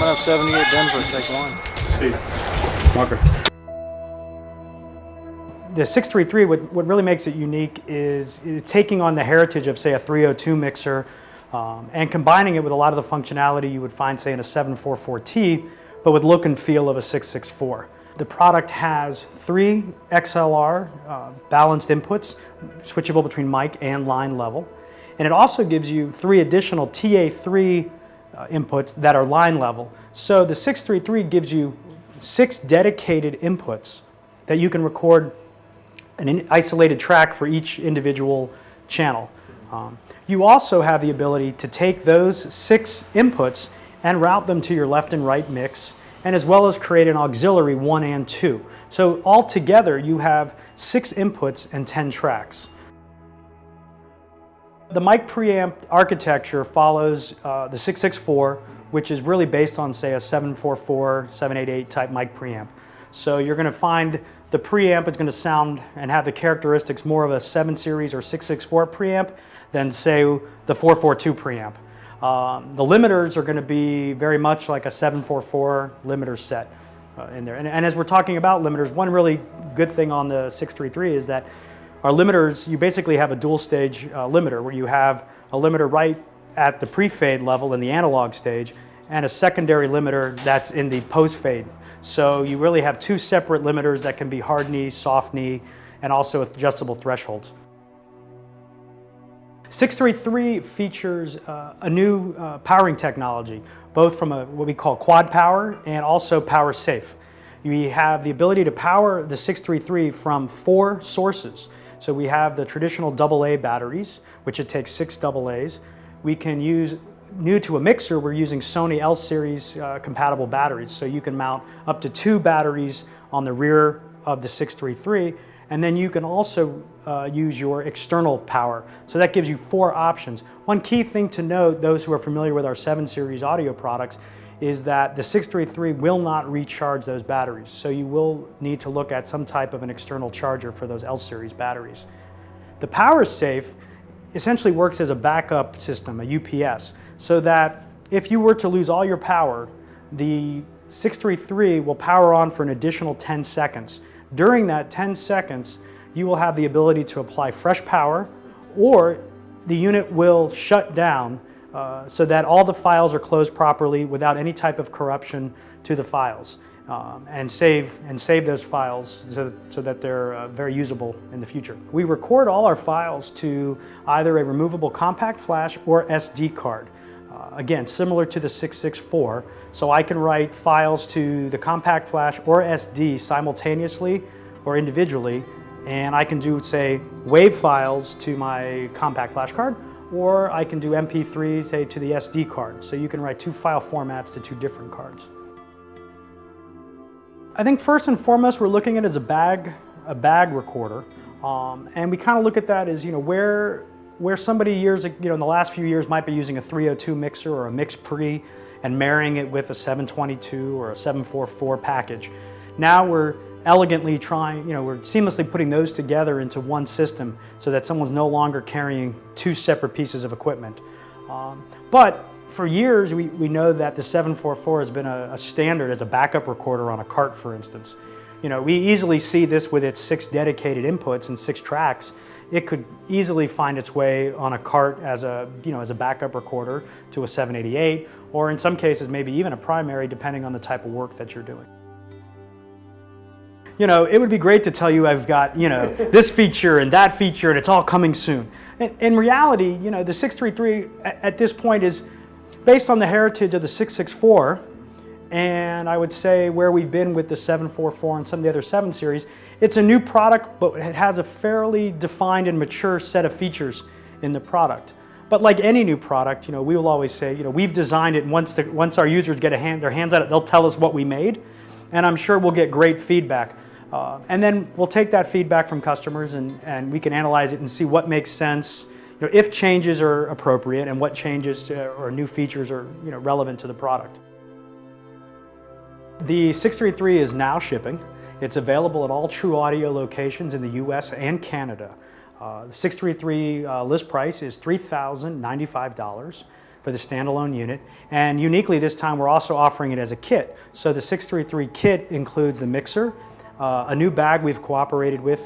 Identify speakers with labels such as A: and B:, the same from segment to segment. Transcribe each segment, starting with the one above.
A: Coming up 78 Denver, take one.
B: Sweet. Marker.
C: The 633, what really makes it unique is taking on the heritage of, say, a 302 mixer and combining it with a lot of the functionality you would find, say, in a 744T, but with look and feel of a 664. The product has 3 XLR balanced inputs, switchable between mic and line level. And it also gives you 3 additional TA3 inputs that are line level. So the 633 gives you 6 dedicated inputs that you can record an isolated track for each individual channel. You also have the ability to take those 6 inputs and route them to your left and right mix, and as well as create an auxiliary 1 and 2. So altogether you have 6 inputs and 10 tracks. The mic preamp architecture follows the 664, which is really based on, say, a 744, 788 type mic preamp. So you're going to find the preamp is going to sound and have the characteristics more of a 7 series or 664 preamp than, say, the 442 preamp. The limiters are going to be very much like a 744 limiter set in there. And as we're talking about limiters, one really good thing on the 633 is that our limiters, you basically have a dual stage limiter where you have a limiter right at the pre-fade level in the analog stage and a secondary limiter that's in the post-fade. So you really have 2 separate limiters that can be hard knee, soft knee, and also with adjustable thresholds. 633 features a new powering technology, both from what we call quad power and also power safe. We have the ability to power the 633 from 4 sources. So we have the traditional AA batteries, which it takes 6 AA's. We can use, new to a mixer, we're using Sony L series compatible batteries. So you can mount up to 2 batteries on the rear of the 633. And then you can also use your external power. So that gives you 4 options. One key thing to note, those who are familiar with our 7 series audio products, is that the 633 will not recharge those batteries. So you will need to look at some type of an external charger for those L series batteries. The power safe essentially works as a backup system, a UPS, so that if you were to lose all your power, the 633 will power on for an additional 10 seconds. During that 10 seconds, you will have the ability to apply fresh power, or the unit will shut down so that all the files are closed properly without any type of corruption to the files, and save those files so that they're very usable in the future. We record all our files to either a removable compact flash or SD card. Again, similar to the 664, so I can write files to the compact flash or SD simultaneously or individually, and I can do, say, WAV files to my compact flash card, or I can do MP3, say, to the SD card. So you can write 2 file formats to 2 different cards. I think first and foremost, we're looking at it as a bag recorder, and we kind of look at that as, where somebody in the last few years might be using a 302 mixer or a mix pre and marrying it with a 722 or a 744 package. Now we're elegantly we're seamlessly putting those together into one system so that someone's no longer carrying 2 separate pieces of equipment. But for years, we know that the 744 has been a standard as a backup recorder on a cart, for instance. We easily see this with its 6 dedicated inputs and 6 tracks. It could easily find its way on a cart as a backup recorder to a 788, or in some cases maybe even a primary, depending on the type of work that you're doing. It would be great to tell you I've got, this feature and that feature and it's all coming soon. In reality, the 633 at this point is based on the heritage of the 664, and I would say where we've been with the 744 and some of the other 7 series. It's a new product, but it has a fairly defined and mature set of features in the product. But like any new product, we will always say, we've designed it, and once our users get their hands on it, they'll tell us what we made, and I'm sure we'll get great feedback. And then we'll take that feedback from customers and we can analyze it and see what makes sense, if changes are appropriate and what changes or new features are relevant to the product. The 633 is now shipping. It's available at all Trew Audio locations in the US and Canada. The 633 list price is $3,095. for the standalone unit. And uniquely this time we're also offering it as a kit. So the 633 kit includes the mixer, a new bag we've cooperated with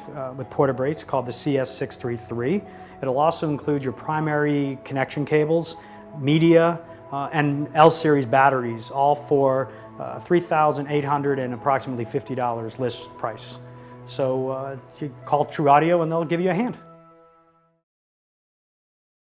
C: Portabrates called the CS633. It'll also include your primary connection cables, media, and L-series batteries, all for $3,800 and approximately $50 list price. So you call Trew Audio and they'll give you a hand.